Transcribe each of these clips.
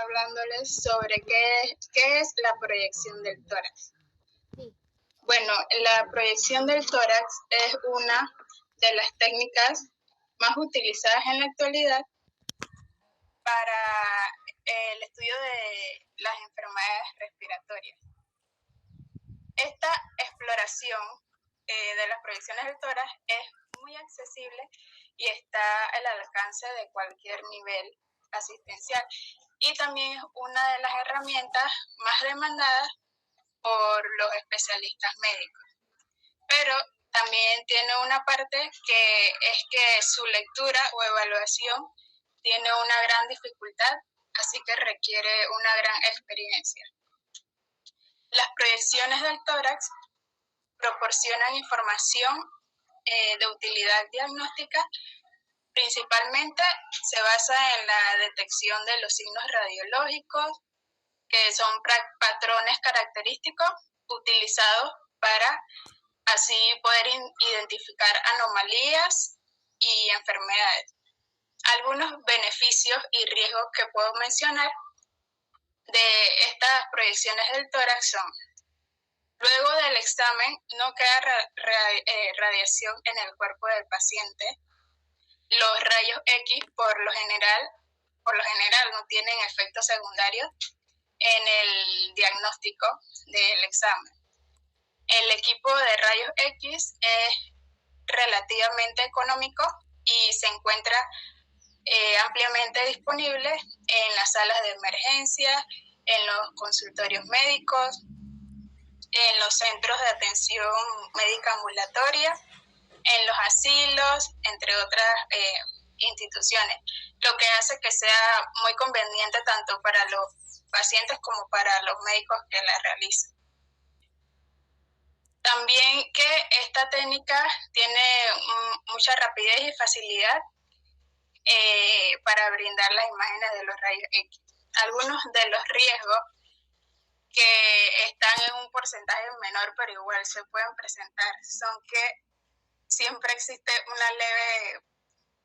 hablándoles sobre qué es la proyección del tórax. Bueno, la proyección del tórax es una de las técnicas más utilizadas en la actualidad para el estudio de las enfermedades respiratorias. Esta exploración de las proyecciones del tórax es muy accesible y está al alcance de cualquier nivel asistencial, y también es una de las herramientas más demandadas por los especialistas médicos. Pero también tiene una parte que es que su lectura o evaluación tiene una gran dificultad, así que requiere una gran experiencia. Las proyecciones del tórax proporcionan información de utilidad diagnóstica. Principalmente se basa en la detección de los signos radiológicos, que son patrones característicos utilizados para así poder identificar anomalías y enfermedades. Algunos beneficios y riesgos que puedo mencionar de estas proyecciones del tórax son: luego del examen no queda radiación en el cuerpo del paciente. Los rayos X por lo general no tienen efectos secundarios en el diagnóstico del examen. El equipo de rayos X es relativamente económico y se encuentra ampliamente disponible en las salas de emergencia, en los consultorios médicos, en los centros de atención médica ambulatoria, en los asilos, entre otras instituciones, lo que hace que sea muy conveniente tanto para los pacientes como para los médicos que la realizan. También que esta técnica tiene mucha rapidez y facilidad para brindar las imágenes de los rayos X. Algunos de los riesgos que están en un porcentaje menor, pero igual se pueden presentar, son que siempre existe una leve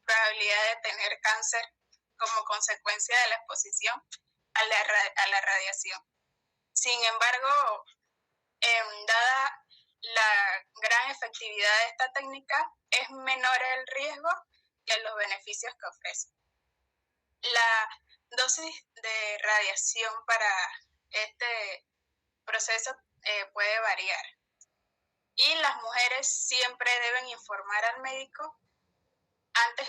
probabilidad de tener cáncer como consecuencia de la exposición a la radiación. Sin embargo, dada la gran efectividad de esta técnica, es menor el riesgo que los beneficios que ofrece. La dosis de radiación para este proceso puede variar, y las mujeres siempre deben informar al médico antes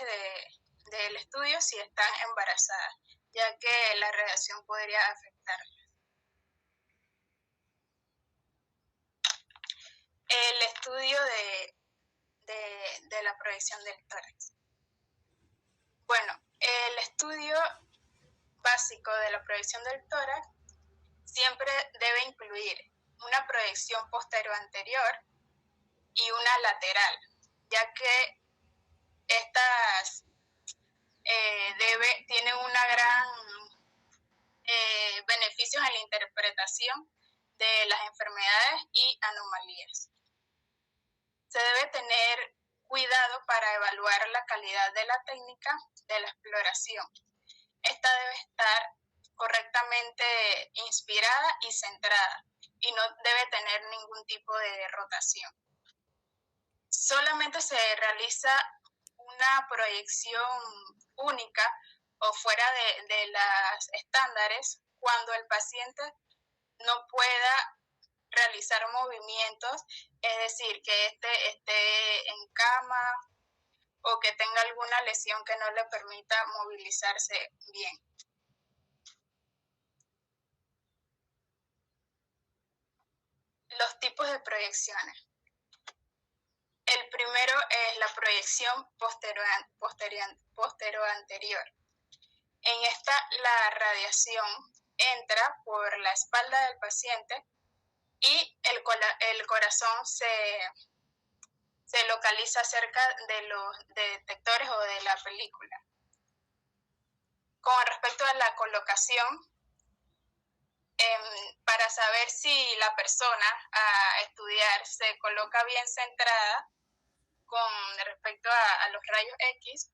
del estudio si están embarazadas, ya que la radiación podría afectarlas. El estudio de la proyección del tórax. Bueno, el estudio básico de la proyección del tórax siempre debe incluir una proyección posterior-anterior y una lateral, ya que estas tienen una gran beneficios en la interpretación de las enfermedades y anomalías. Se debe tener cuidado para evaluar la calidad de la técnica de la exploración. Esta debe estar correctamente inspirada y centrada, y no debe tener ningún tipo de rotación. Solamente se realiza una proyección única o fuera de las estándares cuando el paciente no pueda realizar movimientos, es decir, que esté en cama o que tenga alguna lesión que no le permita movilizarse bien. Los tipos de proyecciones. El primero es la proyección posterior-anterior. En esta, la radiación entra por la espalda del paciente y el corazón se localiza cerca de los detectores o de la película. Con respecto a la colocación, para saber si la persona a estudiar se coloca bien centrada con respecto a los rayos X,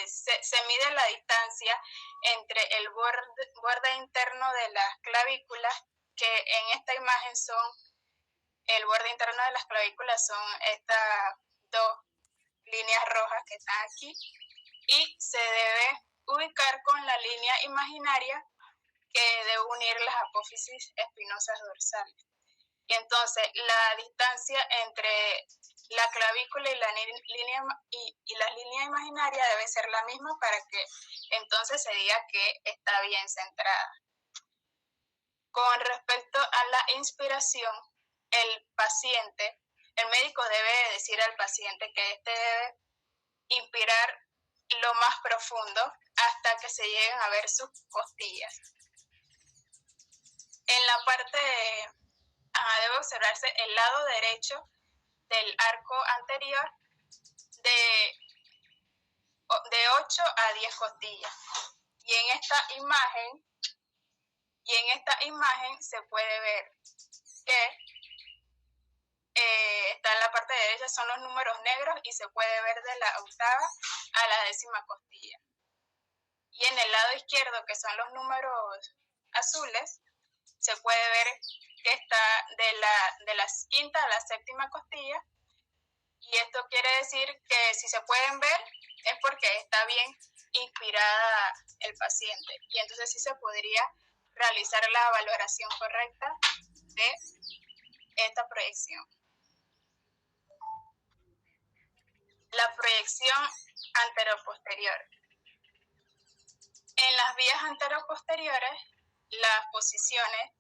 se mide la distancia entre el borde interno de las clavículas, que en esta imagen el borde interno de las clavículas son estas dos líneas rojas que están aquí, y se debe ubicar con la línea imaginaria que debe unir las apófisis espinosas dorsales. Y entonces la distancia entre la clavícula y la línea imaginaria debe ser la misma para que entonces se diga que está bien centrada. Con respecto a la inspiración, el médico debe decir al paciente que éste debe inspirar lo más profundo hasta que se lleguen a ver sus costillas. En la parte debe observarse el lado derecho del arco anterior de 8 a 10 costillas. Y en esta imagen se puede ver que está en la parte derecha son los números negros y se puede ver de la octava a la 10ª costilla. Y en el lado izquierdo, que son los números azules, se puede ver que está de la 5ª a la 7ª costilla, y esto quiere decir que si se pueden ver es porque está bien inspirada el paciente, y entonces sí se podría realizar la valoración correcta de esta proyección. La proyección anteroposterior. En las vías anteroposteriores, las posiciones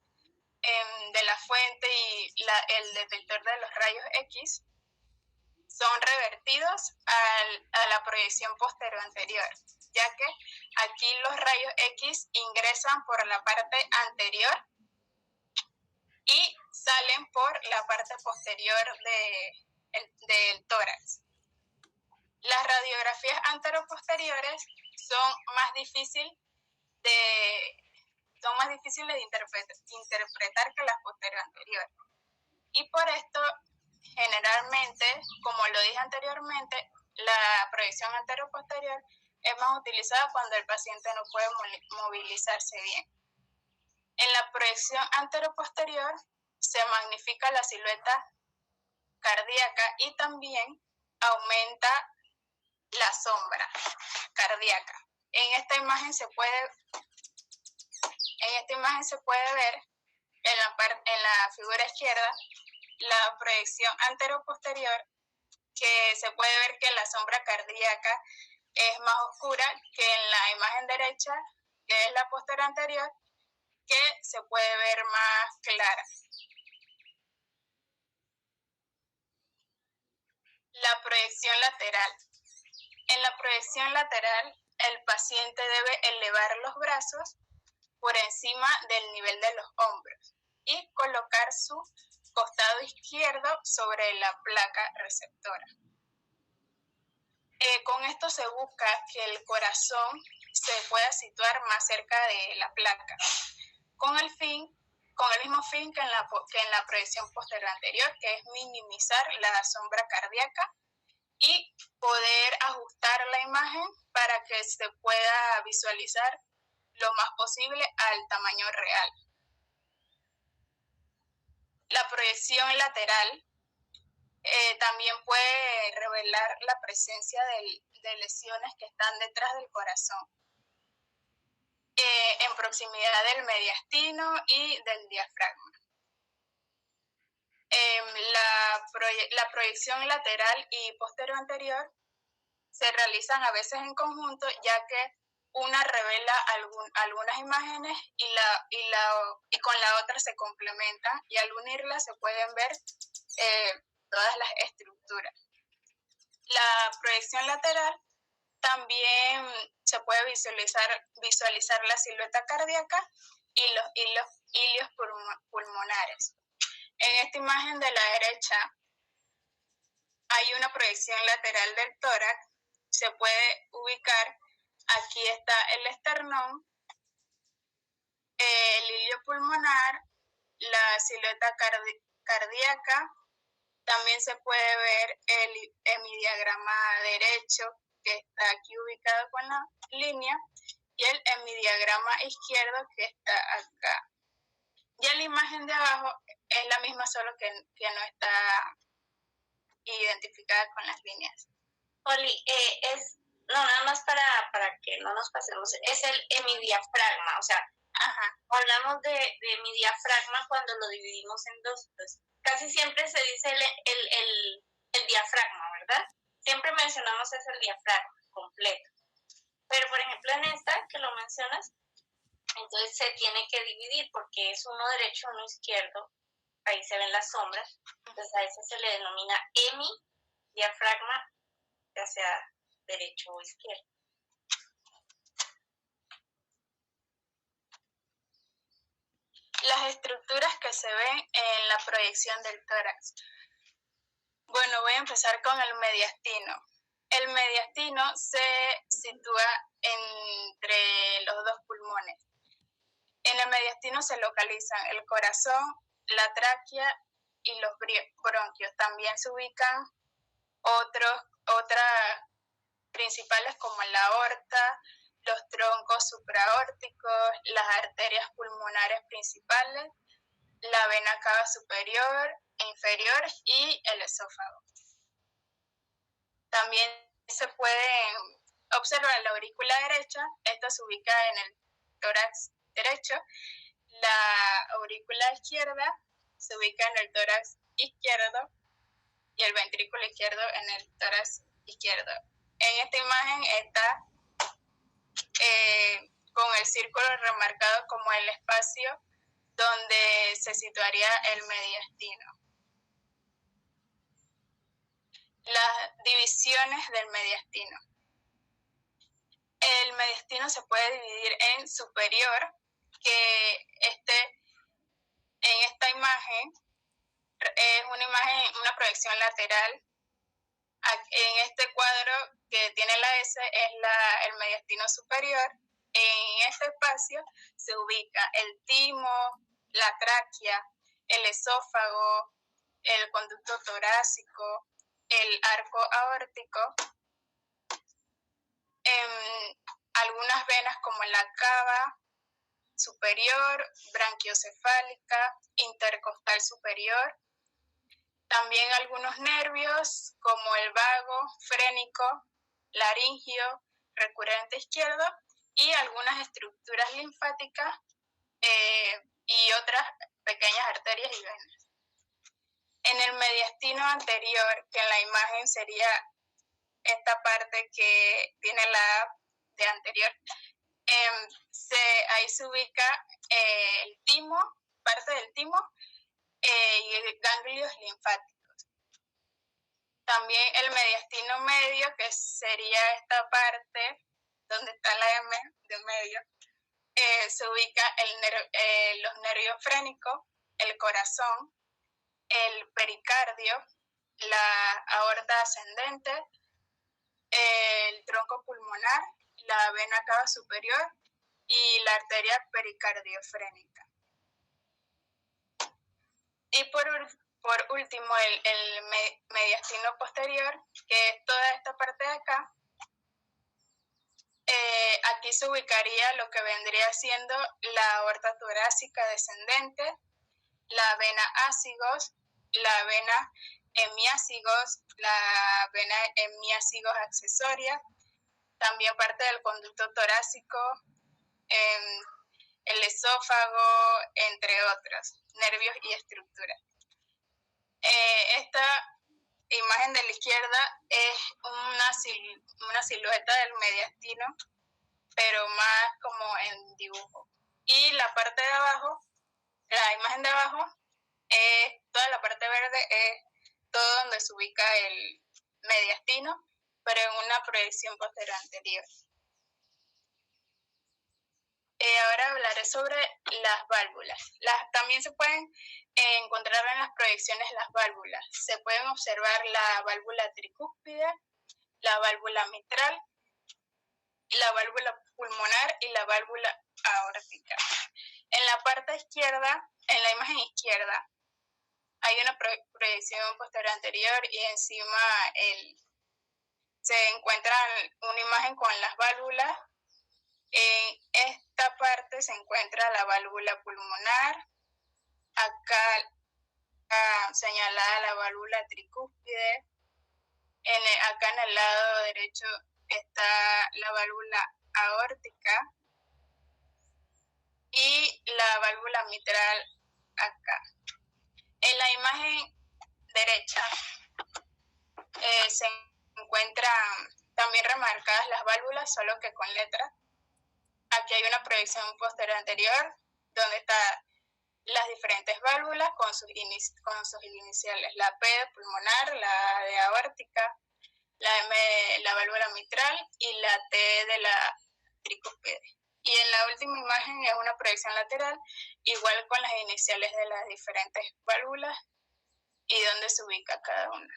de la fuente y el detector de los rayos X son revertidos a la proyección posterior anterior, ya que aquí los rayos X ingresan por la parte anterior y salen por la parte posterior del tórax. Las radiografías anteroposteriores son más difíciles de interpretar que las posterior anteriores. Y por esto, generalmente, como lo dije anteriormente, la proyección anteroposterior es más utilizada cuando el paciente no puede movilizarse bien. En la proyección anteroposterior se magnifica la silueta cardíaca y también aumenta la sombra cardíaca. En esta imagen se puede ver en la figura izquierda la proyección anteroposterior, que se puede ver que la sombra cardíaca es más oscura que en la imagen derecha, que es la posterior anterior, que se puede ver más clara. La proyección lateral. En la proyección lateral, el paciente debe elevar los brazos por encima del nivel de los hombros y colocar su costado izquierdo sobre la placa receptora. Con esto se busca que el corazón se pueda situar más cerca de la placa, con el mismo fin que en la proyección posterior anterior, que es minimizar la sombra cardíaca y poder ajustar la imagen para que se pueda visualizar lo más posible al tamaño real. La proyección lateral también puede revelar la presencia de lesiones que están detrás del corazón, en proximidad del mediastino y del diafragma. La proyección lateral y posterior anterior se realizan a veces en conjunto, ya que una revela algunas imágenes y con la otra se complementan, y al unirlas se pueden ver todas las estructuras. La proyección lateral también se puede visualizar la silueta cardíaca y los hilios pulmonares. En esta imagen de la derecha hay una proyección lateral del tórax. Se puede ubicar, aquí está el esternón, el hilio pulmonar, la silueta cardíaca. También se puede ver el hemidiagrama derecho que está aquí ubicado con la línea, y el hemidiafragma izquierdo, que está acá. Ya la imagen de abajo es la misma, solo que no está identificada con las líneas. Oli, nada más para que no nos pasemos, es el hemidiafragma, o sea, ajá, hablamos de hemidiafragma cuando lo dividimos en dos, pues casi siempre se dice el diafragma, ¿verdad? Siempre mencionamos es el diafragma completo. Pero, por ejemplo, en esta que lo mencionas, entonces se tiene que dividir porque es uno derecho, uno izquierdo. Ahí se ven las sombras. Entonces a eso se le denomina hemidiafragma, ya sea derecho o izquierdo. Las estructuras que se ven en la proyección del tórax. Bueno, voy a empezar con el mediastino. El mediastino se sitúa entre los dos pulmones. En el mediastino se localizan el corazón, la tráquea y los bronquios. También se ubican otras principales como la aorta, los troncos supraórticos, las arterias pulmonares principales, la vena cava superior e inferior y el esófago. También se pueden observar la aurícula derecha, esta se ubica en el tórax derecho, la aurícula izquierda se ubica en el tórax izquierdo y el ventrículo izquierdo en el tórax izquierdo. En esta imagen está con el círculo remarcado como el espacio donde se situaría el mediastino. Las divisiones del mediastino. El mediastino se puede dividir en superior, que en esta imagen es una proyección lateral. En este cuadro que tiene la S es el mediastino superior. En este espacio se ubica el timo, la tráquea, el esófago, el conducto torácico, el arco aórtico, algunas venas como la cava superior, branquiocefálica, intercostal superior, también algunos nervios como el vago, frénico, laringio, recurrente izquierdo y algunas estructuras linfáticas y otras pequeñas arterias y venas. En el mediastino anterior, que en la imagen sería esta parte que tiene la A de anterior, ahí se ubica el timo, parte del timo y ganglios linfáticos. También el mediastino medio, que sería esta parte donde está la M de medio, se ubica los nervios frénicos, el corazón, el pericardio, la aorta ascendente, el tronco pulmonar, la vena cava superior y la arteria pericardiofrénica. Y por último, el mediastino posterior, que es toda esta parte de acá. Aquí se ubicaría lo que vendría siendo la aorta torácica descendente, la vena ácigos, la vena hemiácigos, la vena hemiácigos accesoria, también parte del conducto torácico, el esófago, entre otros, nervios y estructuras. Esta imagen de la izquierda es una silueta del mediastino, pero más como en dibujo. Y la parte de abajo, la imagen de abajo, toda la parte verde es todo donde se ubica el mediastino, pero en una proyección posterior anterior. Ahora hablaré sobre las válvulas. También se pueden encontrar en las proyecciones las válvulas. Se pueden observar la válvula tricúspide, la válvula mitral, la válvula pulmonar y la válvula aórtica. En la parte izquierda, en la imagen izquierda, hay una proyección posterior anterior y encima se encuentra una imagen con las válvulas. En esta parte se encuentra la válvula pulmonar. Acá señalada la válvula tricúspide. Acá en el lado derecho está la válvula aórtica y la válvula mitral acá. En la imagen derecha se encuentran también remarcadas las válvulas, solo que con letras. Aquí hay una proyección posterior anterior donde están las diferentes válvulas con sus iniciales, la P de pulmonar, la A de aórtica, la M de la válvula mitral y la T de la tricúspide. Y en la última imagen es una proyección lateral, igual con las iniciales de las diferentes válvulas y dónde se ubica cada una.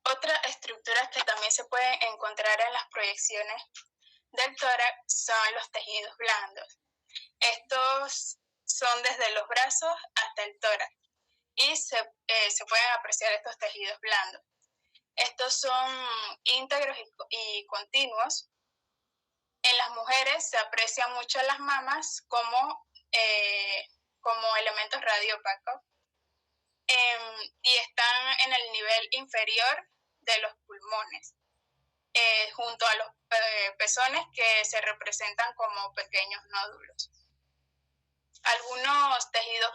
Otras estructuras que también se pueden encontrar en las proyecciones del tórax son los tejidos blandos. Estos son desde los brazos hasta el tórax y se pueden apreciar estos tejidos blandos. Estos son íntegros y continuos. En las mujeres se aprecian mucho las mamas como elementos radiopacos y están en el nivel inferior de los pulmones, junto a los pezones que se representan como pequeños nódulos. Algunos tejidos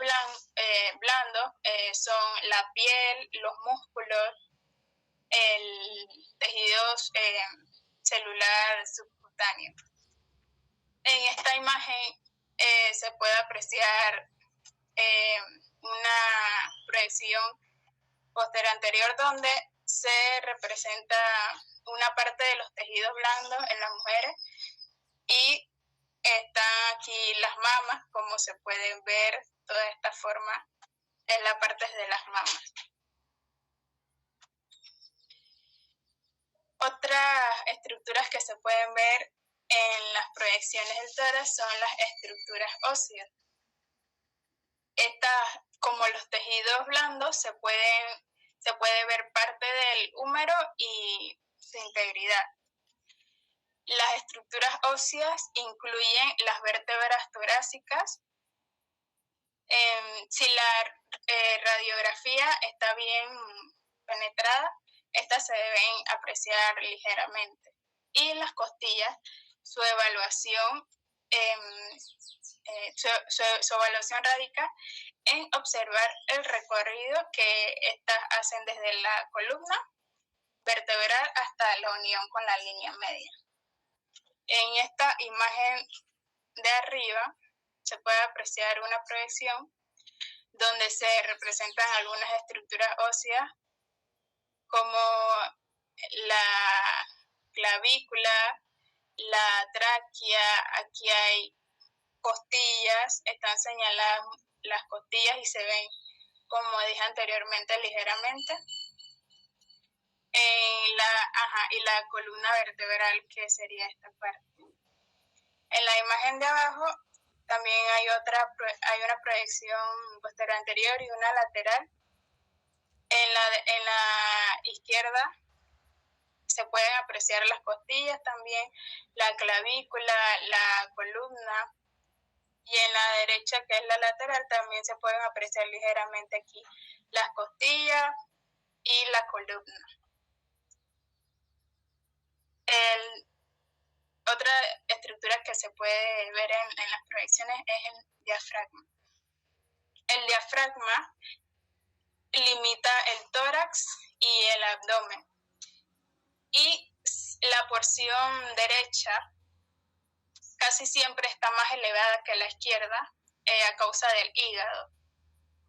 blandos son la piel, los músculos, el tejido celular subcutáneo. En esta imagen se puede apreciar una proyección posterior anterior donde se representa una parte de los tejidos blandos en las mujeres y están aquí las mamas, como se pueden ver toda esta forma en las partes de las mamas. Otras estructuras que se pueden ver en las proyecciones del tórax son las estructuras óseas. Estas, como los tejidos blandos, se puede ver parte del húmero y su integridad. Las estructuras óseas incluyen las vértebras torácicas. Si la radiografía está bien penetrada, estas se deben apreciar ligeramente. Y las costillas, su evaluación radica en observar el recorrido que estas hacen desde la columna vertebral hasta la unión con la línea media. En esta imagen de arriba se puede apreciar una proyección donde se representan algunas estructuras óseas como la clavícula, la tráquea. Aquí hay costillas, están señaladas las costillas y se ven, como dije anteriormente, ligeramente. Y la columna vertebral, que sería esta parte. En la imagen de abajo también hay una proyección posterior anterior y una lateral. En la izquierda se pueden apreciar las costillas también, la clavícula, la columna. Y en la derecha, que es la lateral, también se pueden apreciar ligeramente aquí las costillas y la columna. Otra estructura que se puede ver en las proyecciones es el diafragma. El diafragma limita el tórax y el abdomen. Y la porción derecha casi siempre está más elevada que la izquierda a causa del hígado.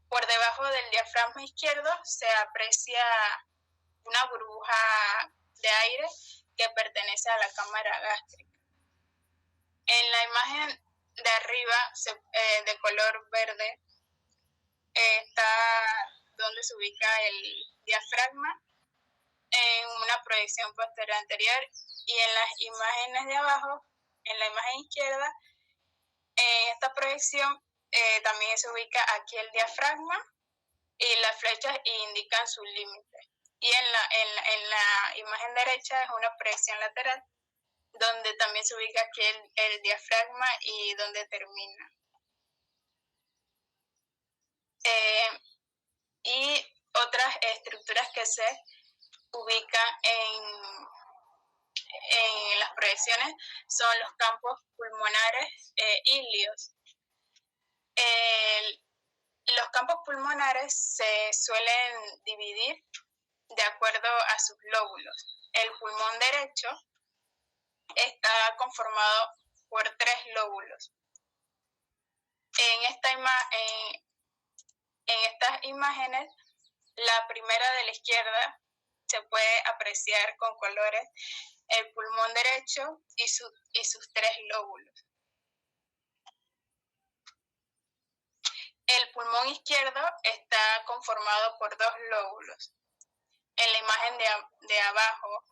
Por debajo del diafragma izquierdo se aprecia una burbuja de aire que pertenece a la cámara gástrica. En la imagen de arriba, de color verde, está donde se ubica el diafragma en una proyección posterior anterior, y en las imágenes de abajo, en la imagen izquierda, en esta proyección también se ubica aquí el diafragma y las flechas indican su límite. Y en la imagen derecha es una proyección lateral, donde también se ubica aquí el diafragma y donde termina. Y otras estructuras que se ubican en las proyecciones son los campos pulmonares íleos. Los campos pulmonares se suelen dividir de acuerdo a sus lóbulos. El pulmón derecho está conformado por 3 lóbulos. En estas imágenes, la primera de la izquierda se puede apreciar con colores el pulmón derecho y sus 3 lóbulos. El pulmón izquierdo está conformado por 2 lóbulos. En la imagen de abajo,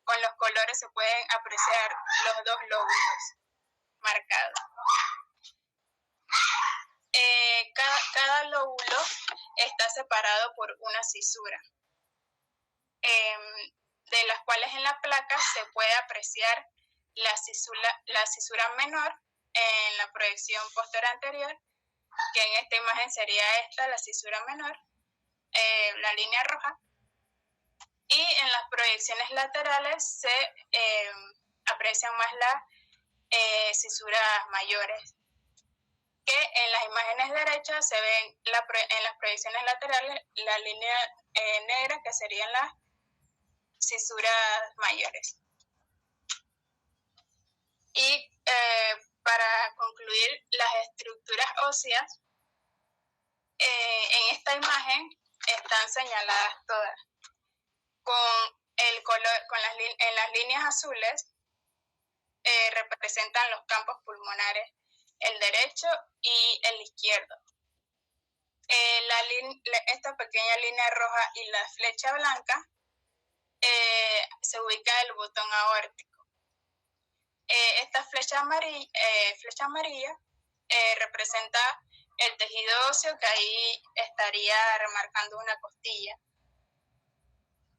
con los colores se pueden apreciar los 2 lóbulos marcados. Cada lóbulo está separado por una cisura, de las cuales en la placa se puede apreciar la cisura menor en la proyección posterior anterior, que en esta imagen sería esta, la cisura menor, la línea roja, y en las proyecciones laterales se aprecian más las cisuras mayores, que en las imágenes derechas se ven en las proyecciones laterales la línea negra, que serían las cisuras mayores. Y para concluir, las estructuras óseas en esta imagen están señaladas todas con el color, en las líneas azules representan los campos pulmonares, el derecho y el izquierdo. Esta pequeña línea roja y la flecha blanca se ubica el botón aórtico. Esta flecha amarilla representa el tejido óseo, que ahí estaría remarcando una costilla.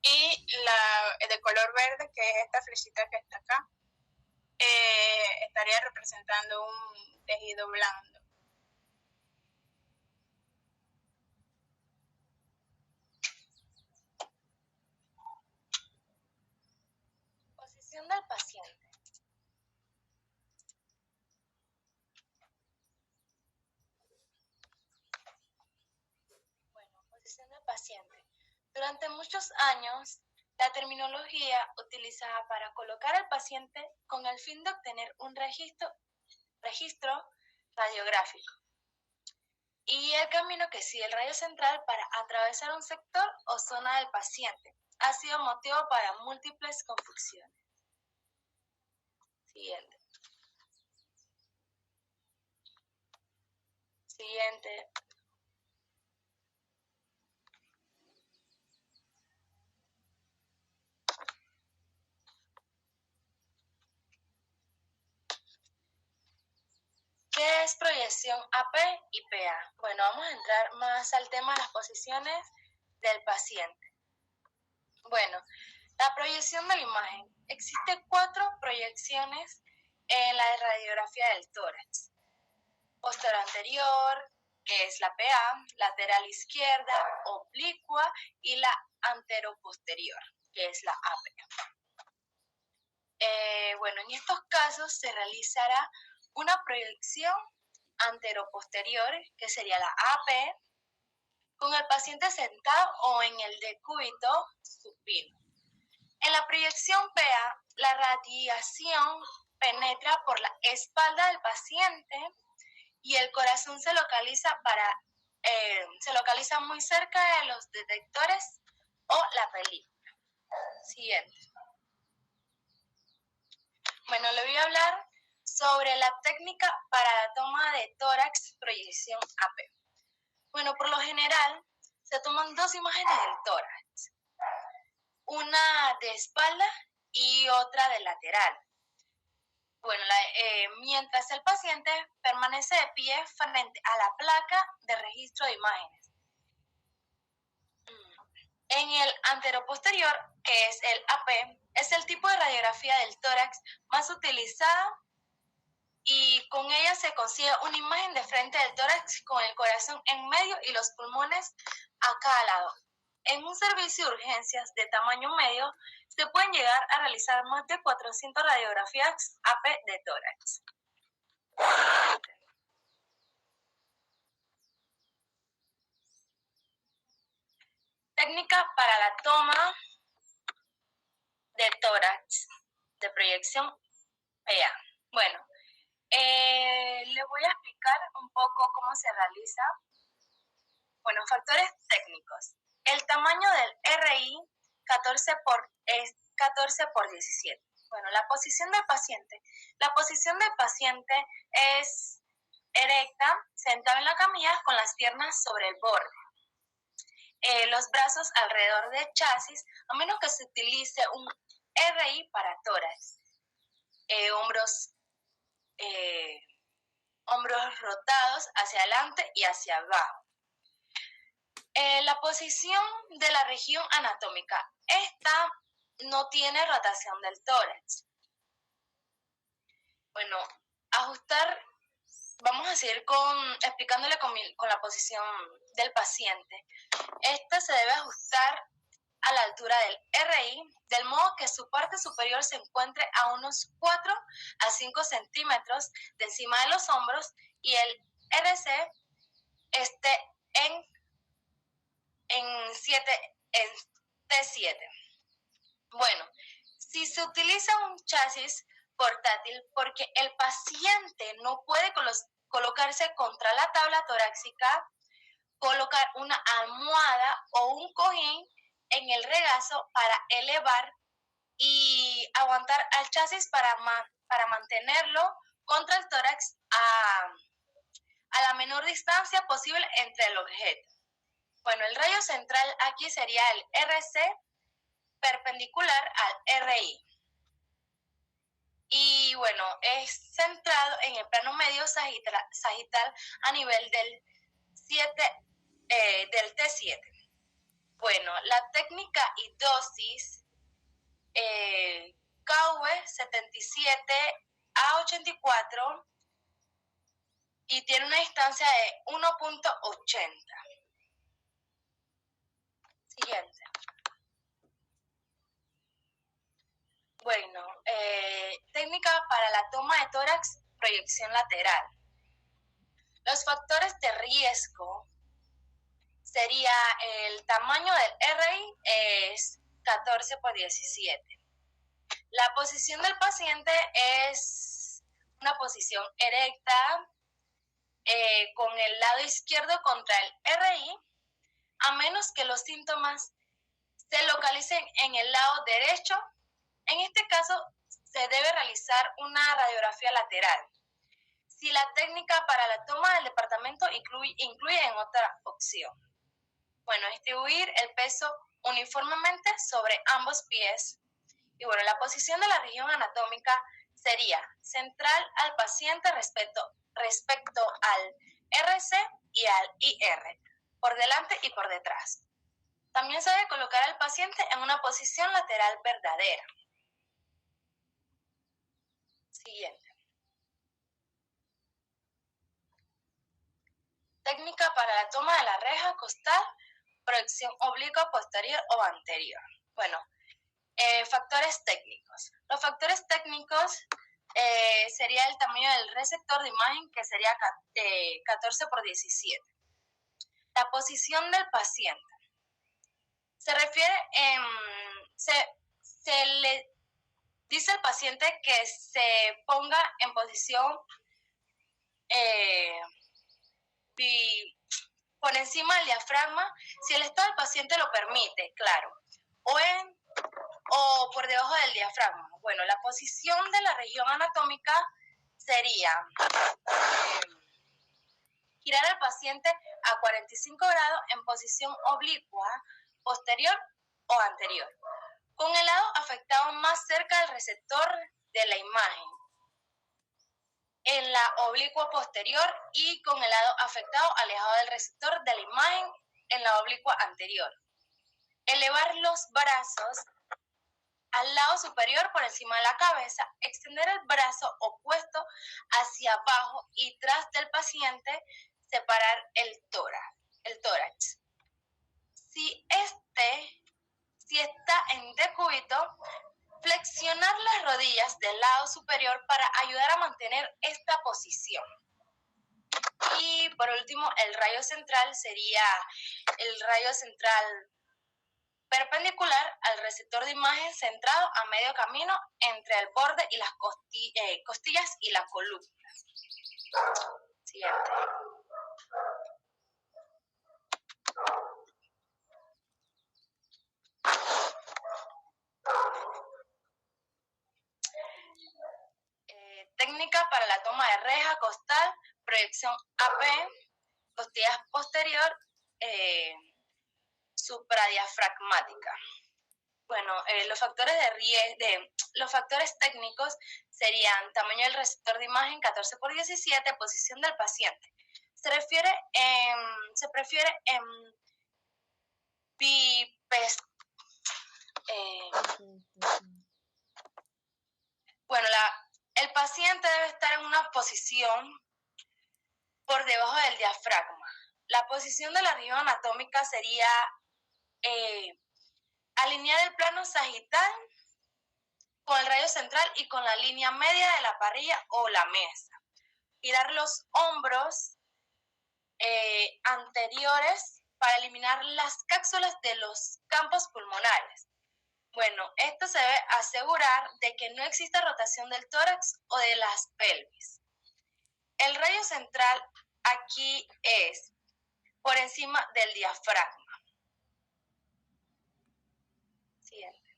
Y la de color verde, que es esta flechita que está acá, estaría representando un tejido blando. Posición del paciente. Bueno, posición del paciente. Durante muchos años, la terminología utilizada para colocar al paciente con el fin de obtener un registro radiográfico y el camino que sigue el rayo central para atravesar un sector o zona del paciente ha sido motivo para múltiples confusiones. Siguiente. ¿Qué es proyección AP y PA? Bueno, vamos a entrar más al tema de las posiciones del paciente. Bueno, la proyección de la imagen. Existen 4 proyecciones en la radiografía del tórax. Posterior anterior, que es la PA, lateral izquierda, oblicua, y la anteroposterior, que es la AP. Bueno, en estos casos se realizará una proyección anteroposterior, que sería la AP, con el paciente sentado o en el decúbito supino. En la proyección PA, la radiación penetra por la espalda del paciente y el corazón se localiza muy cerca de los detectores o la película. Siguiente. Bueno, le voy a hablar sobre la técnica para la toma de tórax proyección AP. Bueno, por lo general se toman 2 imágenes del tórax, una de espalda y otra de lateral. Bueno, mientras el paciente permanece de pie frente a la placa de registro de imágenes. En el anteroposterior, que es el AP, es el tipo de radiografía del tórax más utilizada y con ella se consigue una imagen de frente del tórax con el corazón en medio y los pulmones a cada lado. En un servicio de urgencias de tamaño medio se pueden llegar a realizar más de 400 radiografías AP de tórax. Técnica para la toma de tórax de proyección PA. Bueno, le voy a explicar un poco cómo se realiza. Bueno, factores técnicos. El tamaño del RI 14 por 17. Bueno, la posición del paciente. La posición del paciente es erecta, sentado en la camilla con las piernas sobre el borde. Los brazos alrededor del chasis, a menos que se utilice un RI para tórax. Hombros rotados hacia adelante y hacia abajo. La posición de la región anatómica. Esta no tiene rotación del tórax. Bueno, ajustar, vamos a seguir explicándole con la posición del paciente. Esta se debe ajustar a la altura del RI, del modo que su parte superior se encuentre a unos 4 a 5 centímetros de encima de los hombros y el RC esté en T7. Bueno, si se utiliza un chasis portátil porque el paciente no puede colocarse contra la tabla torácica, colocar una almohada o un cojín en el regazo para elevar y aguantar al chasis para mantenerlo contra el tórax a la menor distancia posible entre el objeto. Bueno, el rayo central aquí sería el RC perpendicular al RI. Y bueno, es centrado en el plano medio sagital a nivel del T7. Bueno, la técnica y dosis KV 77 a 84 y tiene una distancia de 1.80. Siguiente. Bueno, técnica para la toma de tórax, proyección lateral. Los factores de riesgo sería el tamaño del RI es 14 por 17. La posición del paciente es una posición erecta con el lado izquierdo contra el RI, a menos que los síntomas se localicen en el lado derecho. En este caso, se debe realizar una radiografía lateral. Si la técnica para la toma del departamento incluye en otra opción. Bueno, distribuir el peso uniformemente sobre ambos pies. Y bueno, la posición de la región anatómica sería central al paciente respecto al RC y al IR, por delante y por detrás. También se debe colocar al paciente en una posición lateral verdadera. Siguiente. Técnica para la toma de la reja costal, proyección oblicua posterior o anterior. Bueno, factores técnicos. Los factores técnicos sería el tamaño del receptor de imagen, que sería 14 por 17. La posición del paciente. Se refiere, se le dice al paciente que se ponga en posición por encima del diafragma, si el estado del paciente lo permite, claro, o por debajo del diafragma. Bueno, la posición de la región anatómica sería girar al paciente a 45 grados en posición oblicua, posterior o anterior, con el lado afectado más cerca del receptor de la imagen. en la oblicua posterior y con el lado afectado alejado del receptor de la imagen en la oblicua anterior. Elevar los brazos al lado superior por encima de la cabeza, extender el brazo opuesto hacia abajo y tras del paciente separar el tórax. Si está en decúbito, flexionar las rodillas del lado superior para ayudar a mantener esta posición. Y por último, el rayo central sería el rayo central perpendicular al receptor de imagen centrado a medio camino entre el borde y las costillas y la columna. Siguiente. Técnica para la toma de reja costal, proyección AP, costillas posterior, supradiafragmática. Bueno, los factores técnicos serían tamaño del receptor de imagen 14x17, posición del paciente. Se prefiere en bueno, el paciente debe estar en una posición por debajo del diafragma. La posición de la región anatómica sería alinear el plano sagital con el rayo central y con la línea media de la parrilla o la mesa. Girar los hombros anteriores para eliminar las cápsulas de los campos pulmonares. Bueno, esto se debe asegurar de que no exista rotación del tórax o de las pelvis. El rayo central aquí es por encima del diafragma. Siguiente.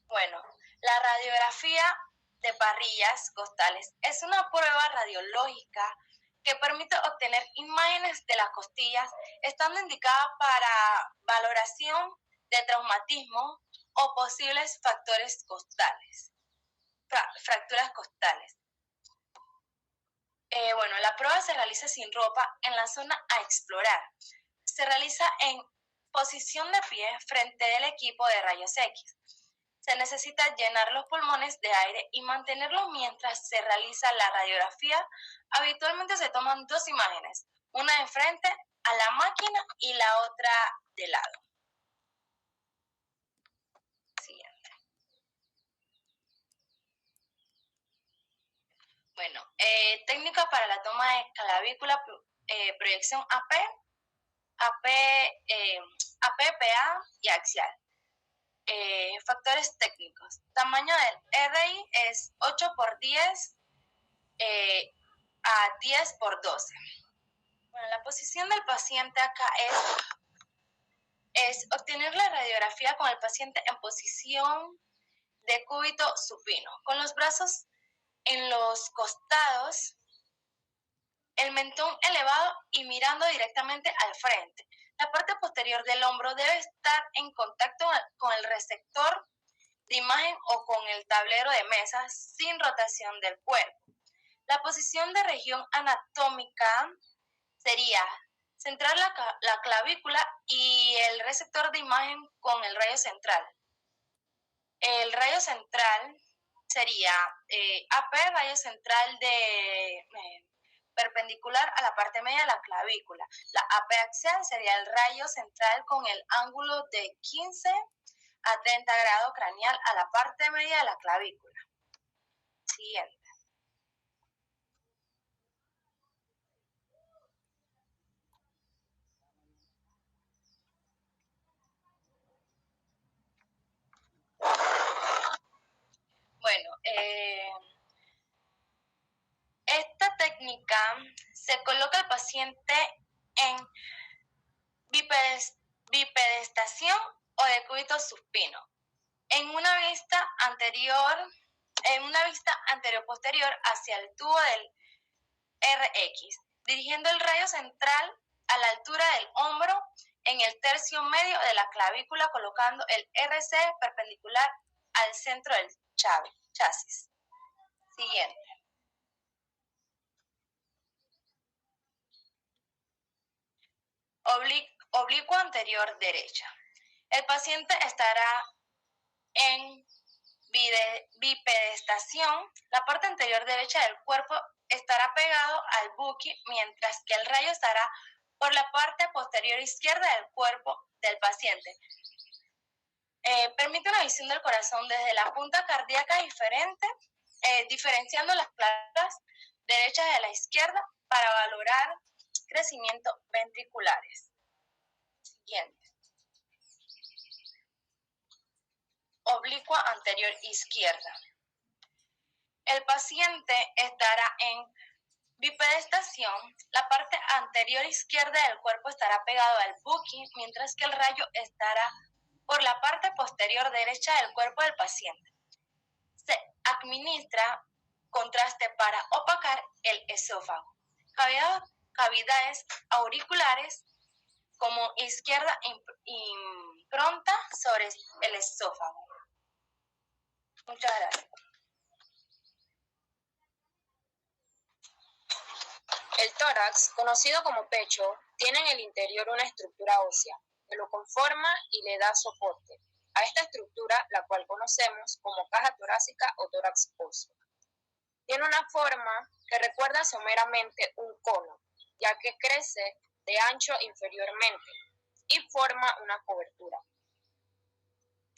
Bueno, la radiografía de parrillas costales es una prueba radiológica que permite obtener imágenes de las costillas, estando indicada para valoración de traumatismo o posibles fracturas costales. Bueno, la prueba se realiza sin ropa en la zona a explorar. Se realiza en posición de pie frente al equipo de rayos X. Se necesita llenar los pulmones de aire y mantenerlos mientras se realiza la radiografía. Habitualmente se toman dos imágenes, una de frente a la máquina y la otra de lado. Siguiente. Bueno, técnica para la toma de clavícula, proyección AP, PA y axial. Factores técnicos. Tamaño del RI es 8x10 a 10x12. Bueno, la posición del paciente acá es obtener la radiografía con el paciente en posición de cúbito supino, con los brazos en los costados, el mentón elevado y mirando directamente al frente. La parte posterior del hombro debe estar en contacto con el receptor de imagen o con el tablero de mesa sin rotación del cuerpo. La posición de región anatómica sería centrar la clavícula y el receptor de imagen con el rayo central. El rayo central sería AP, rayo central perpendicular a la parte media de la clavícula. La AP axial sería el rayo central con el ángulo de 15 a 30 grados craneal a la parte media de la clavícula. Siguiente. Bueno, esta técnica se coloca al paciente en bipedestación o decúbito supino, en una vista anterior-posterior hacia el tubo del RX, dirigiendo el rayo central a la altura del hombro en el tercio medio de la clavícula, colocando el RC perpendicular al centro del chasis. Siguiente. Oblicuo anterior derecha. El paciente estará en bipedestación. La parte anterior derecha del cuerpo estará pegado al buki, mientras que el rayo estará por la parte posterior izquierda del cuerpo del paciente. Permite una visión del corazón desde la punta cardíaca diferente, diferenciando las placas derechas de la izquierda para valorar crecimiento ventriculares. Siguiente. Oblicua anterior izquierda. El paciente estará en bipedestación. La parte anterior izquierda del cuerpo estará pegado al buki, mientras que el rayo estará por la parte posterior derecha del cuerpo del paciente. Se administra contraste para opacar el esófago. Cavidades auriculares como izquierda impronta sobre el esófago. Muchas gracias. El tórax, conocido como pecho, tiene en el interior una estructura ósea que lo conforma y le da soporte a esta estructura, la cual conocemos como caja torácica o tórax óseo. Tiene una forma que recuerda someramente un cono, ya que crece de ancho inferiormente y forma una cobertura.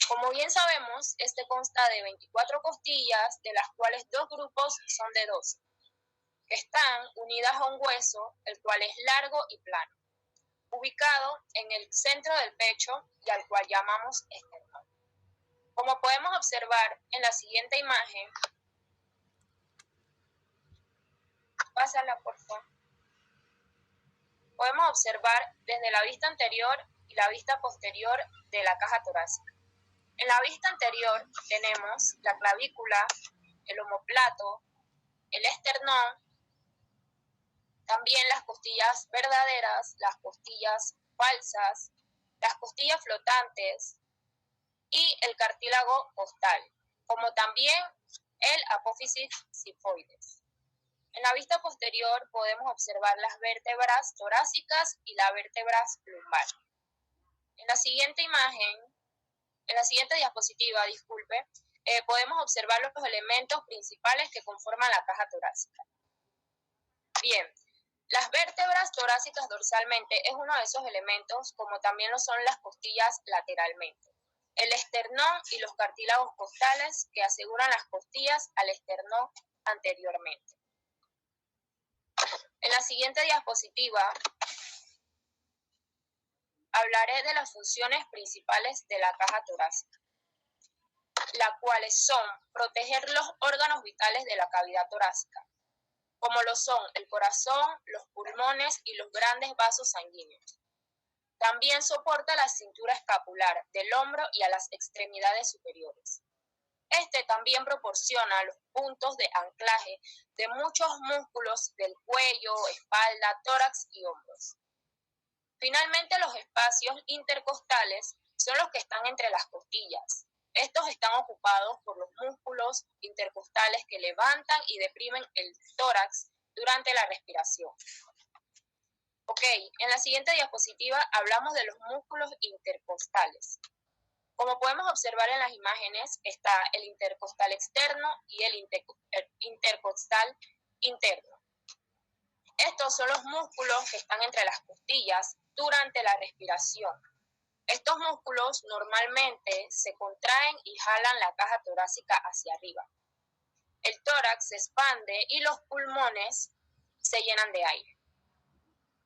Como bien sabemos, este consta de 24 costillas, de las cuales 2 grupos son de 12, que están unidas a un hueso, el cual es largo y plano, ubicado en el centro del pecho y al cual llamamos esternón. Como podemos observar en la siguiente imagen, pásala por favor. Podemos observar desde la vista anterior y la vista posterior de la caja torácica. En la vista anterior tenemos la clavícula, el omóplato, el esternón, también las costillas verdaderas, las costillas falsas, las costillas flotantes y el cartílago costal, como también el apófisis sifoides. En la vista posterior podemos observar las vértebras torácicas y la vértebra lumbar. En la siguiente diapositiva, podemos observar los elementos principales que conforman la caja torácica. Bien, las vértebras torácicas dorsalmente es uno de esos elementos, como también lo son las costillas lateralmente. El esternón y los cartílagos costales que aseguran las costillas al esternón anteriormente. En la siguiente diapositiva hablaré de las funciones principales de la caja torácica, las cuales son proteger los órganos vitales de la cavidad torácica, como lo son el corazón, los pulmones y los grandes vasos sanguíneos. También soporta la cintura escapular del hombro y a las extremidades superiores. Este también proporciona los puntos de anclaje de muchos músculos del cuello, espalda, tórax y hombros. Finalmente, los espacios intercostales son los que están entre las costillas. Estos están ocupados por los músculos intercostales que levantan y deprimen el tórax durante la respiración. Ok, en la siguiente diapositiva hablamos de los músculos intercostales. Como podemos observar en las imágenes, está el intercostal externo y el intercostal interno. Estos son los músculos que están entre las costillas durante la respiración. Estos músculos normalmente se contraen y jalan la caja torácica hacia arriba. El tórax se expande y los pulmones se llenan de aire.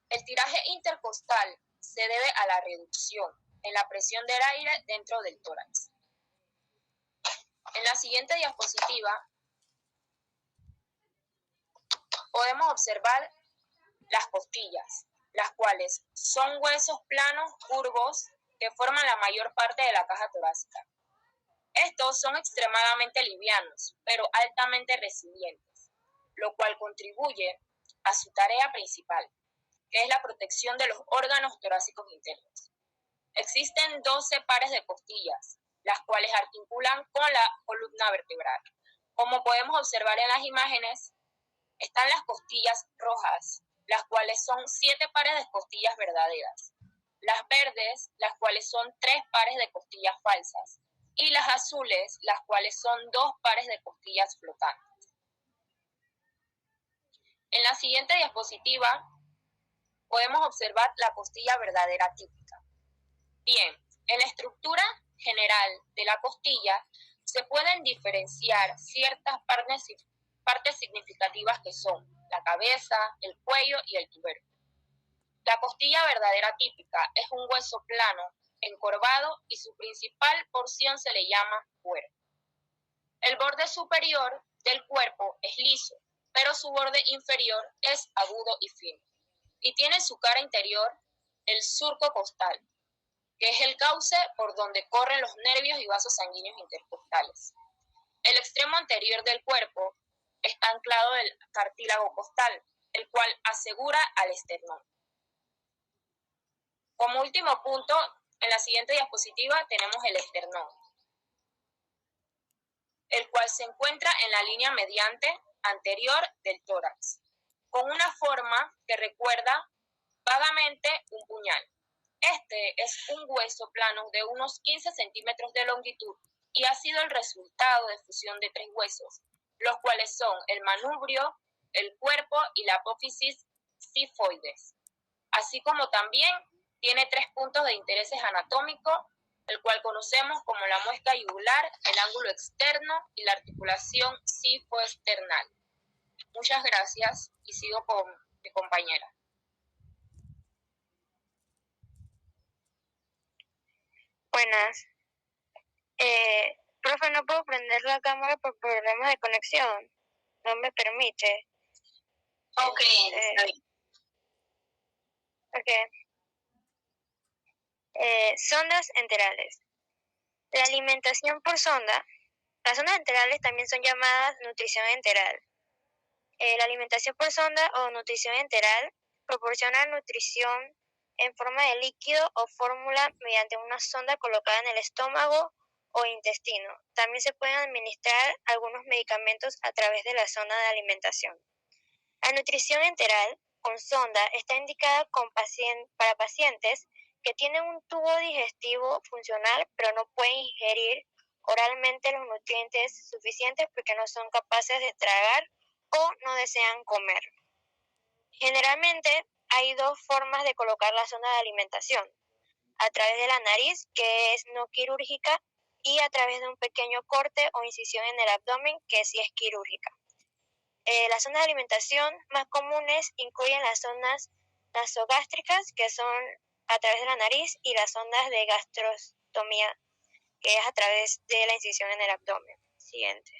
El tiraje intercostal se debe a la reducción en la presión del aire dentro del tórax. En la siguiente diapositiva podemos observar las costillas, las cuales son huesos planos, curvos, que forman la mayor parte de la caja torácica. Estos son extremadamente livianos, pero altamente resilientes, lo cual contribuye a su tarea principal, que es la protección de los órganos torácicos internos. Existen 12 pares de costillas, las cuales articulan con la columna vertebral, Como podemos observar en las imágenes, están las costillas rojas, las cuales son 7 pares de costillas verdaderas. Las verdes, las cuales son 3 pares de costillas falsas. Y las azules, las cuales son 2 pares de costillas flotantes. En la siguiente diapositiva podemos observar la costilla verdadera típica. Bien, en la estructura general de la costilla se pueden diferenciar ciertas partes significativas que son la cabeza, el cuello y el tubérculo. La costilla verdadera típica es un hueso plano, encorvado y su principal porción se le llama cuerpo. El borde superior del cuerpo es liso, pero su borde inferior es agudo y fino. Y tiene en su cara interior el surco costal, que es el cauce por donde corren los nervios y vasos sanguíneos intercostales. El extremo anterior del cuerpo está anclado del cartílago costal, el cual asegura al esternón. Como último punto, en la siguiente diapositiva tenemos el esternón, el cual se encuentra en la línea mediante anterior del tórax, con una forma que recuerda vagamente un puñal. Este es un hueso plano de unos 15 centímetros de longitud y ha sido el resultado de fusión de 3 huesos, los cuales son el manubrio, el cuerpo y la apófisis sifoides, así como también tiene 3 puntos de interés anatómico, el cual conocemos como la muesca yugular, el ángulo externo y la articulación sifoesternal. Muchas gracias y sigo con mi compañera. Buenas. Profe, no puedo prender la cámara por problemas de conexión. No me permite. Ok, está bien. Ok. Sondas enterales. La alimentación por sonda. Las sondas enterales también son llamadas nutrición enteral. La alimentación por sonda o nutrición enteral proporciona nutrición en forma de líquido o fórmula mediante una sonda colocada en el estómago o intestino. También se pueden administrar algunos medicamentos a través de la sonda de alimentación. La nutrición enteral con sonda está indicada para pacientes que tienen un tubo digestivo funcional pero no pueden ingerir oralmente los nutrientes suficientes porque no son capaces de tragar o no desean comer. Generalmente hay 2 formas de colocar la sonda de alimentación: a través de la nariz, que es no quirúrgica, y a través de un pequeño corte o incisión en el abdomen, que sí es quirúrgica. Las sondas de alimentación más comunes incluyen las sondas nasogástricas, que son a través de la nariz, y las sondas de gastrostomía, que es a través de la incisión en el abdomen. Siguiente.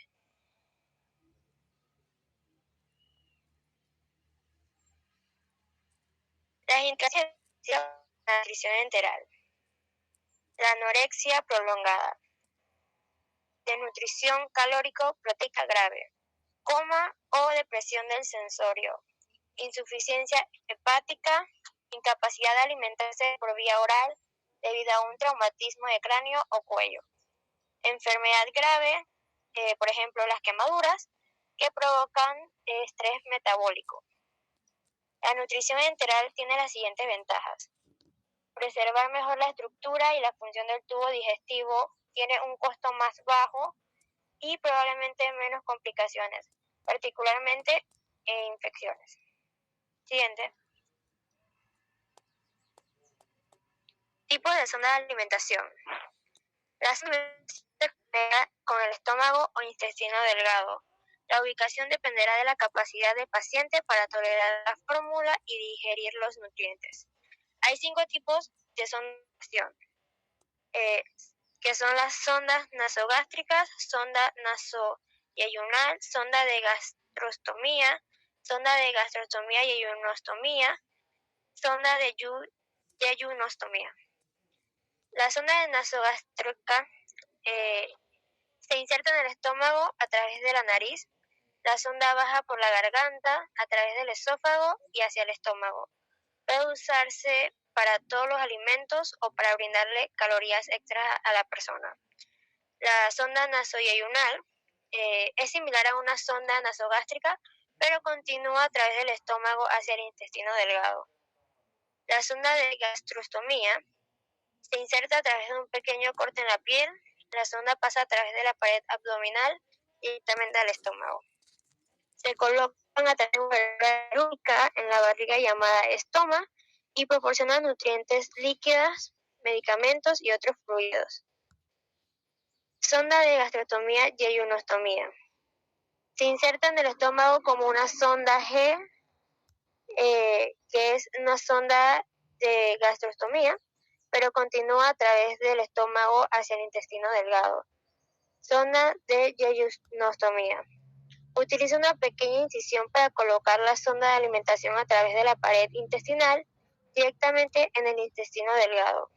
Las indicaciones de la nutrición enteral. La anorexia prolongada. Desnutrición calórico-proteica grave. Coma o depresión del sensorio. Insuficiencia hepática. Incapacidad de alimentarse por vía oral debido a un traumatismo de cráneo o cuello. Enfermedad grave, por ejemplo las quemaduras, que provocan estrés metabólico. La nutrición enteral tiene las siguientes ventajas: preservar mejor la estructura y la función del tubo digestivo, tiene un costo más bajo y probablemente menos complicaciones, particularmente en infecciones. Siguiente. Tipos de sonda de alimentación. La sonda se conecta con el estómago o intestino delgado. La ubicación dependerá de la capacidad del paciente para tolerar la fórmula y digerir los nutrientes. Hay 5 tipos de sondación, que son las sondas nasogástricas, sonda nasoyeyunal, sonda de gastrostomía y ayunostomía, sonda de yeyunostomía. La sonda de nasogástrica se inserta en el estómago a través de la nariz. La sonda baja por la garganta, a través del esófago y hacia el estómago. Puede usarse para todos los alimentos o para brindarle calorías extras a la persona. La sonda nasoyeyunal es similar a una sonda nasogástrica, pero continúa a través del estómago hacia el intestino delgado. La sonda de gastrostomía se inserta a través de un pequeño corte en la piel. La sonda pasa a través de la pared abdominal directamente al estómago. Se colocan a través de una válvula única en la barriga llamada estoma y proporcionan nutrientes líquidos, medicamentos y otros fluidos. Sonda de gastrostomía y yeyunostomía. Se inserta en el estómago como una sonda G, que es una sonda de gastrostomía, pero continúa a través del estómago hacia el intestino delgado. Sonda de yeyunostomía. Utiliza una pequeña incisión para colocar la sonda de alimentación a través de la pared intestinal directamente en el intestino delgado.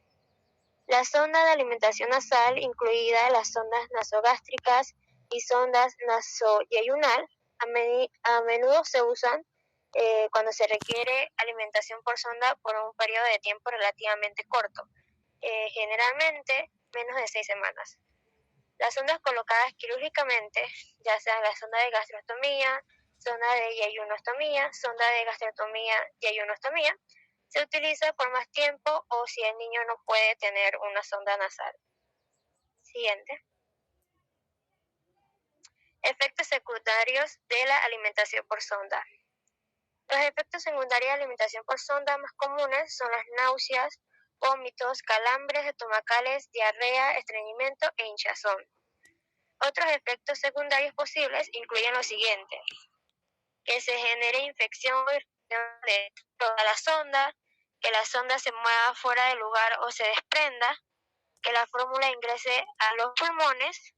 La sonda de alimentación nasal, incluida las sondas nasogástricas y sondas nasoyeyunal, a menudo se usan cuando se requiere alimentación por sonda por un periodo de tiempo relativamente corto, generalmente menos de 6 semanas. Las sondas colocadas quirúrgicamente, ya sea la sonda de gastrostomía, sonda de yeyunostomía, sonda de gastrostomía y yeyunostomía, se utiliza por más tiempo o si el niño no puede tener una sonda nasal. Siguiente. Efectos secundarios de la alimentación por sonda. Los efectos secundarios de alimentación por sonda más comunes son las náuseas, vómitos, calambres estomacales, diarrea, estreñimiento e hinchazón. Otros efectos secundarios posibles incluyen lo siguiente: que se genere infección de toda la sonda, que la sonda se mueva fuera del lugar o se desprenda, que la fórmula ingrese a los pulmones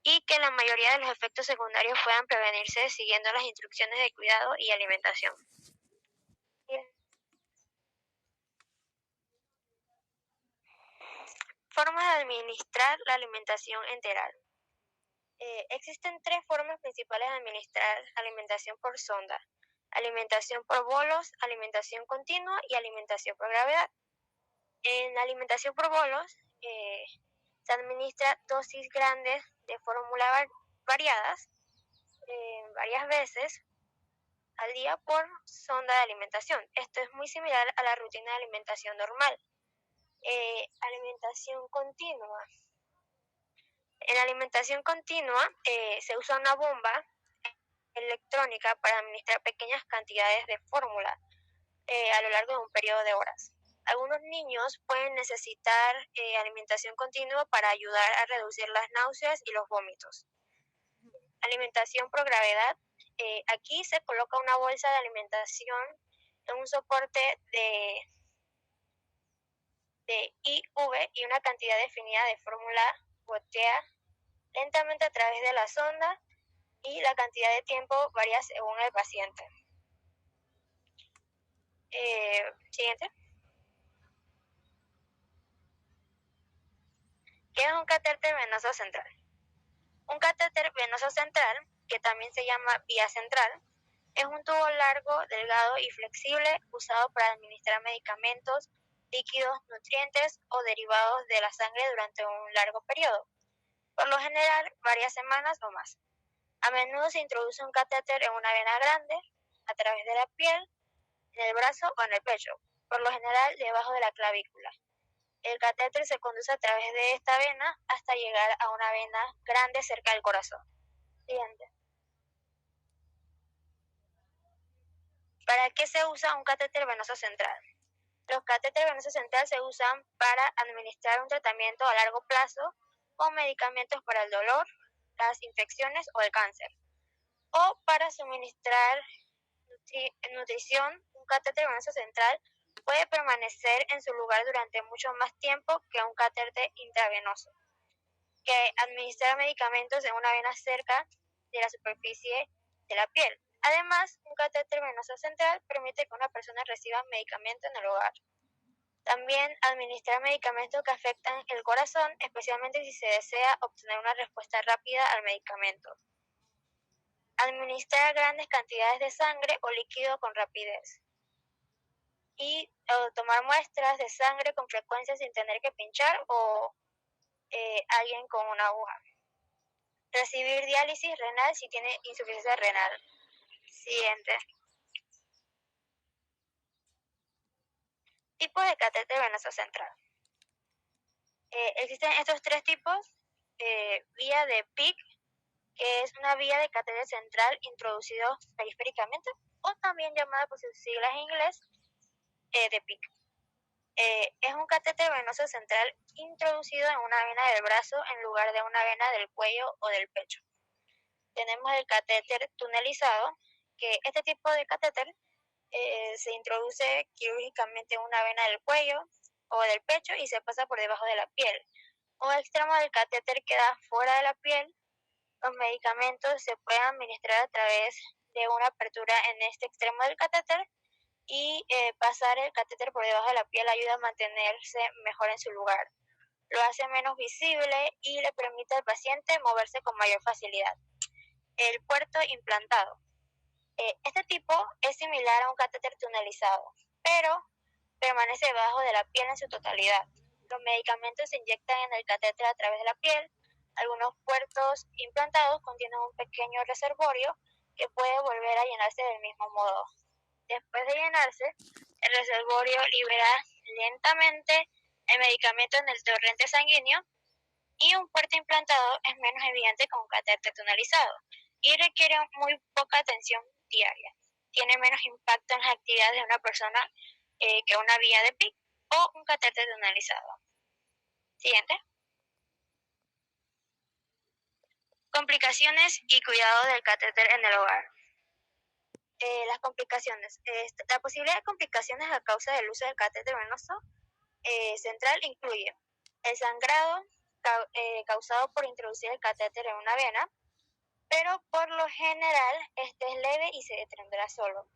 y que la mayoría de los efectos secundarios puedan prevenirse siguiendo las instrucciones de cuidado y alimentación. Formas de administrar la alimentación enteral. Existen 3 formas principales de administrar alimentación por sonda: alimentación por bolos, alimentación continua y alimentación por gravedad. En la alimentación por bolos se administra dosis grandes de fórmula variadas varias veces al día por sonda de alimentación. Esto es muy similar a la rutina de alimentación normal. Alimentación continua. En la alimentación continua se usa una bomba electrónica para administrar pequeñas cantidades de fórmula a lo largo de un periodo de horas. Algunos niños pueden necesitar alimentación continua para ayudar a reducir las náuseas y los vómitos. Alimentación por gravedad. Aquí se coloca una bolsa de alimentación en un soporte de IV y una cantidad definida de fórmula gotea lentamente a través de la sonda y la cantidad de tiempo varía según el paciente. Siguiente. ¿Qué es un catéter venoso central? Un catéter venoso central, que también se llama vía central, es un tubo largo, delgado y flexible usado para administrar medicamentos, líquidos, nutrientes o derivados de la sangre durante un largo periodo, por lo general varias semanas o más. A menudo se introduce un catéter en una vena grande, a través de la piel, en el brazo o en el pecho, por lo general debajo de la clavícula. El catéter se conduce a través de esta vena hasta llegar a una vena grande cerca del corazón. Siguiente. ¿Para qué se usa un catéter venoso central? Los catéteres venosos centrales se usan para administrar un tratamiento a largo plazo con medicamentos para el dolor, las infecciones o el cáncer. O para suministrar nutrición, un catéter venoso central puede permanecer en su lugar durante mucho más tiempo que un catéter intravenoso, que administrar medicamentos en una vena cerca de la superficie de la piel. Además, un catéter venoso central permite que una persona reciba medicamento en el hogar. También administrar medicamentos que afectan el corazón, especialmente si se desea obtener una respuesta rápida al medicamento. Administrar grandes cantidades de sangre o líquido con rapidez. Y tomar muestras de sangre con frecuencia sin tener que pinchar o alguien con una aguja. recibir diálisis renal si tiene insuficiencia renal. Siguiente. Tipos de catéter venoso central. Existen estos tres tipos. Vía de PIC, que es una vía de catéter central introducido periféricamente, o también llamada por sus siglas en inglés de PIC. Es un catéter venoso central introducido en una vena del brazo en lugar de una vena del cuello o del pecho. Tenemos el catéter tunelizado, que este tipo de catéter se introduce quirúrgicamente en una vena del cuello o del pecho y se pasa por debajo de la piel. Un extremo del catéter queda fuera de la piel. Los medicamentos se pueden administrar a través de una apertura en este extremo del catéter y pasar el catéter por debajo de la piel ayuda a mantenerse mejor en su lugar. Lo hace menos visible y le permite al paciente moverse con mayor facilidad. El puerto implantado. Este tipo es similar a un catéter tunelizado, pero permanece debajo de la piel en su totalidad. Los medicamentos se inyectan en el catéter a través de la piel. Algunos puertos implantados contienen un pequeño reservorio que puede volver a llenarse del mismo modo. Después de llenarse, el reservorio libera lentamente el medicamento en el torrente sanguíneo y un puerto implantado es menos evidente que un catéter tunelizado y requiere muy poca atención diaria. Tiene menos impacto en las actividades de una persona que una vía de PIC o un catéter tunelizado. Siguiente. Complicaciones y cuidado del catéter en el hogar. Las complicaciones. La posibilidad de complicaciones a causa del uso del catéter venoso central incluye el sangrado causado por introducir el catéter en una vena, pero por lo general este es leve y se detendrá solo.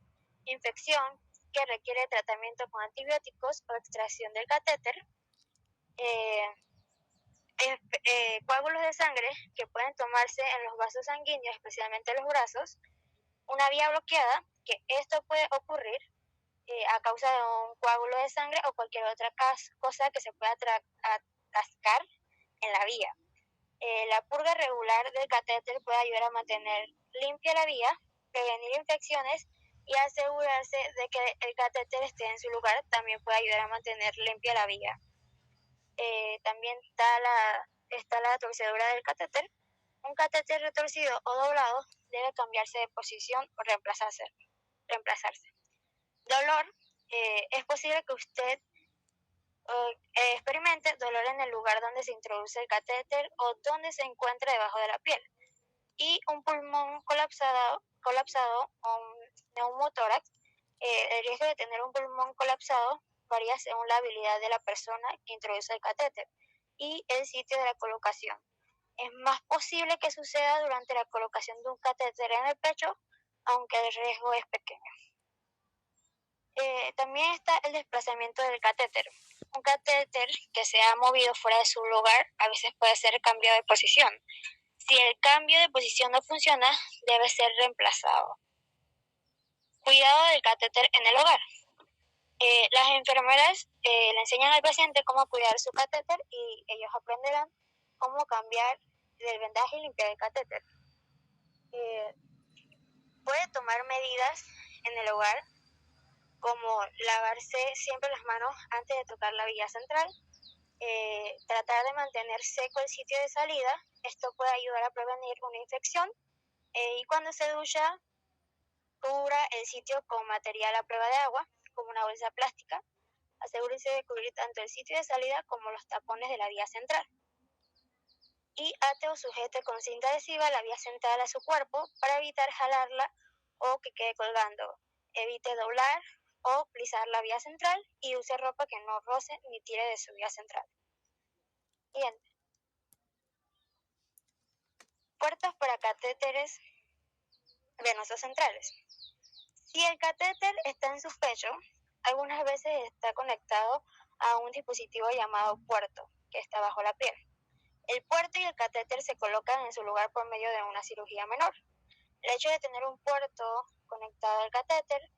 Infección que requiere tratamiento con antibióticos o extracción del catéter. Coágulos de sangre que pueden tomarse en los vasos sanguíneos, especialmente en los brazos. Una vía bloqueada, que esto puede ocurrir a causa de un coágulo de sangre o cualquier otra cosa que se pueda atascar en la vía. La purga regular del catéter puede ayudar a mantener limpia la vía, prevenir infecciones y asegurarse de que el catéter esté en su lugar. También puede ayudar a mantener limpia la vía. También está la torcedura del catéter. Un catéter retorcido o doblado debe cambiarse de posición o reemplazarse. Dolor. Es posible que usted experimente dolor en el lugar donde se introduce el catéter o donde se encuentra debajo de la piel. Y un pulmón colapsado o un neumotórax. El riesgo de tener un pulmón colapsado varía según la habilidad de la persona que introduce el catéter y el sitio de la colocación. Es más posible que suceda durante la colocación de un catéter en el pecho, aunque el riesgo es pequeño. También está el desplazamiento del catéter. Un catéter que se ha movido fuera de su lugar a veces puede ser cambiado de posición. Si el cambio de posición no funciona, debe ser reemplazado. Cuidado del catéter en el hogar. Las enfermeras le enseñan al paciente cómo cuidar su catéter y ellos aprenderán cómo cambiar el vendaje y limpiar el catéter. Puede tomar medidas en el hogar como lavarse siempre las manos antes de tocar la vía central, tratar de mantener seco el sitio de salida. Esto puede ayudar a prevenir una infección y cuando se ducha, cubra el sitio con material a prueba de agua, como una bolsa plástica. Asegúrese de cubrir tanto el sitio de salida como los tapones de la vía central. Y ate o sujete con cinta adhesiva la vía central a su cuerpo para evitar jalarla o que quede colgando. Evite doblar o plisar la vía central y use ropa que no roce ni tire de su vía central. Siguiente. Puertos para catéteres venosos centrales. Si el catéter está en su pecho, algunas veces está conectado a un dispositivo llamado puerto, que está bajo la piel. El puerto y el catéter se colocan en su lugar por medio de una cirugía menor. El hecho de tener un puerto conectado al catéter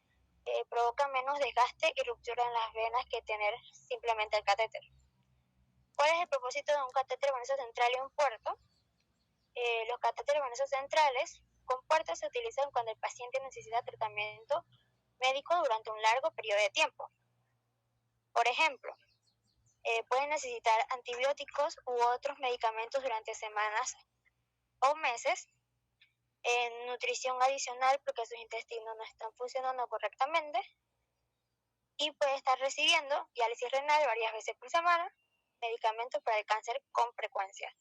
provoca menos desgaste y ruptura en las venas que tener simplemente el catéter. ¿Cuál es el propósito de un catéter venoso central y un puerto? Los catéteres venosos centrales con puertas se utilizan cuando el paciente necesita tratamiento médico durante un largo periodo de tiempo. Por ejemplo, pueden necesitar antibióticos u otros medicamentos durante semanas o meses, nutrición adicional porque sus intestinos no están funcionando correctamente, y puede estar recibiendo diálisis renal varias veces por semana, medicamentos para el cáncer con frecuencia.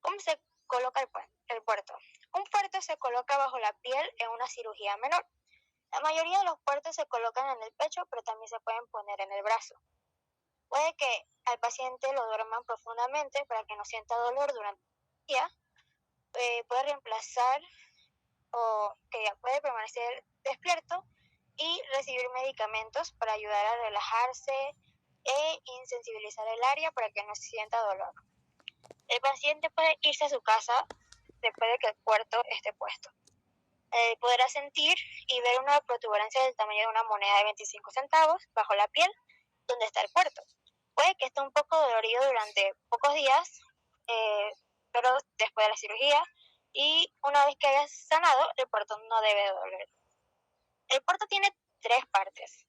¿Cómo se coloca el puerto? Un puerto se coloca bajo la piel en una cirugía menor. La mayoría de los puertos se colocan en el pecho, pero también se pueden poner en el brazo. Puede que al paciente lo duerman profundamente para que no sienta dolor durante el día. Puede reemplazar o que puede permanecer despierto y recibir medicamentos para ayudar a relajarse e insensibilizar el área para que no sienta dolor. El paciente puede irse a su casa después de que el puerto esté puesto. Podrá sentir y ver una protuberancia del tamaño de una moneda de 25 centavos bajo la piel donde está el puerto. Puede que esté un poco dolorido durante pocos días, pero después de la cirugía, y una vez que haya sanado, el puerto no debe doler. El puerto tiene 3 partes: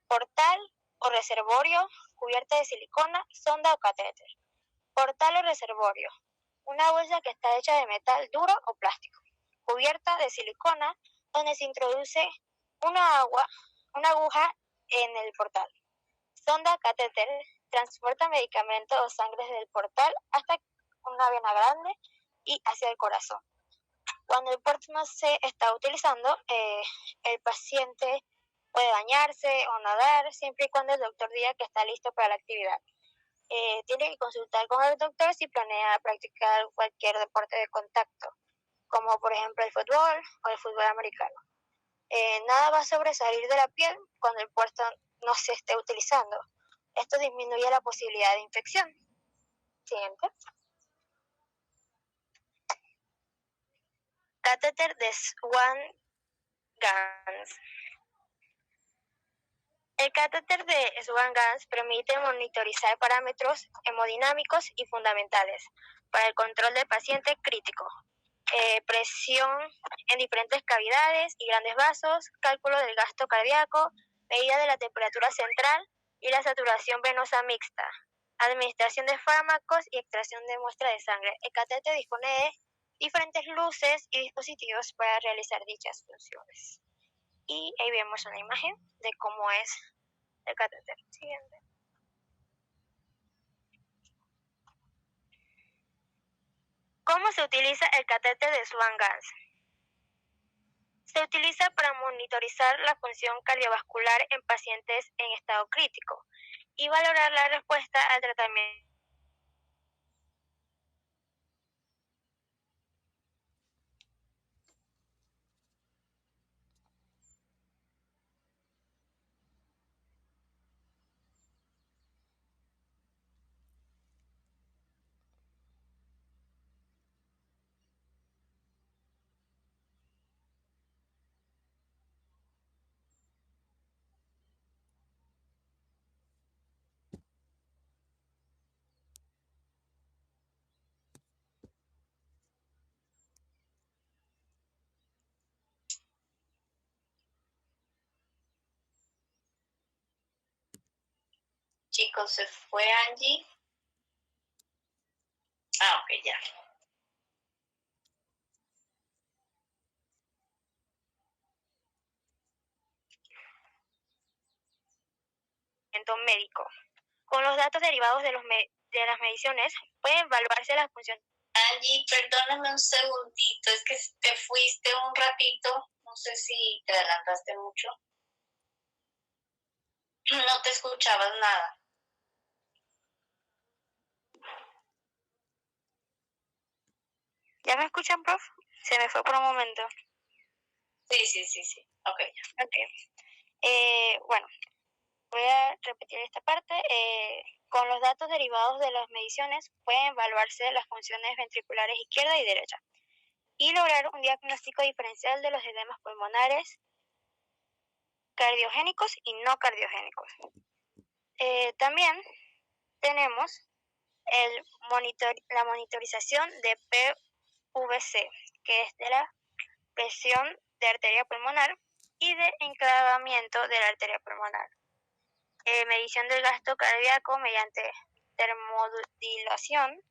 portal o reservorio, cubierta de silicona, sonda o catéter. Portal o reservorio: una bolsa que está hecha de metal duro o plástico, cubierta de silicona, donde se introduce una aguja en el portal. Sonda catéter: transporta medicamentos o sangre desde el portal hasta una vena grande y hacia el corazón. Cuando el puerto no se está utilizando, el paciente puede bañarse o nadar, siempre y cuando el doctor diga que está listo para la actividad. Tiene que consultar con el doctor si planea practicar cualquier deporte de contacto, como por ejemplo el fútbol o el fútbol americano. Nada va a sobresalir de la piel cuando el puerto no se esté utilizando. Esto disminuye la posibilidad de infección. Siguiente. Catéter de Swan-Ganz. El catéter de Swan-Ganz permite monitorizar parámetros hemodinámicos y fundamentales para el control del paciente crítico. Presión en diferentes cavidades y grandes vasos, cálculo del gasto cardíaco, medida de la temperatura central y la saturación venosa mixta, administración de fármacos y extracción de muestra de sangre. El catéter dispone de diferentes luces y dispositivos para realizar dichas funciones. Y ahí vemos una imagen de cómo es el catéter. Siguiente. ¿Cómo se utiliza el catéter de Swan-Ganz? Se utiliza para monitorizar la función cardiovascular en pacientes en estado crítico y valorar la respuesta al tratamiento. Chicos, ¿se fue Angie? Ok, ya. Médico. Con los datos derivados de las mediciones pueden evaluarse las funciones. Angie, perdóname un segundito, es que te fuiste un ratito, no sé si te adelantaste mucho. No te escuchabas nada. ¿Ya me escuchan, prof? Se me fue por un momento. Sí. Ok, ya. Ok. Bueno, voy a repetir esta parte. Con los datos derivados de las mediciones pueden evaluarse las funciones ventriculares izquierda y derecha y lograr un diagnóstico diferencial de los edemas pulmonares cardiogénicos y no cardiogénicos. También tenemos la monitorización de PVC, que es de la presión de arteria pulmonar y de enclavamiento de la arteria pulmonar. Medición del gasto cardíaco mediante termodulación,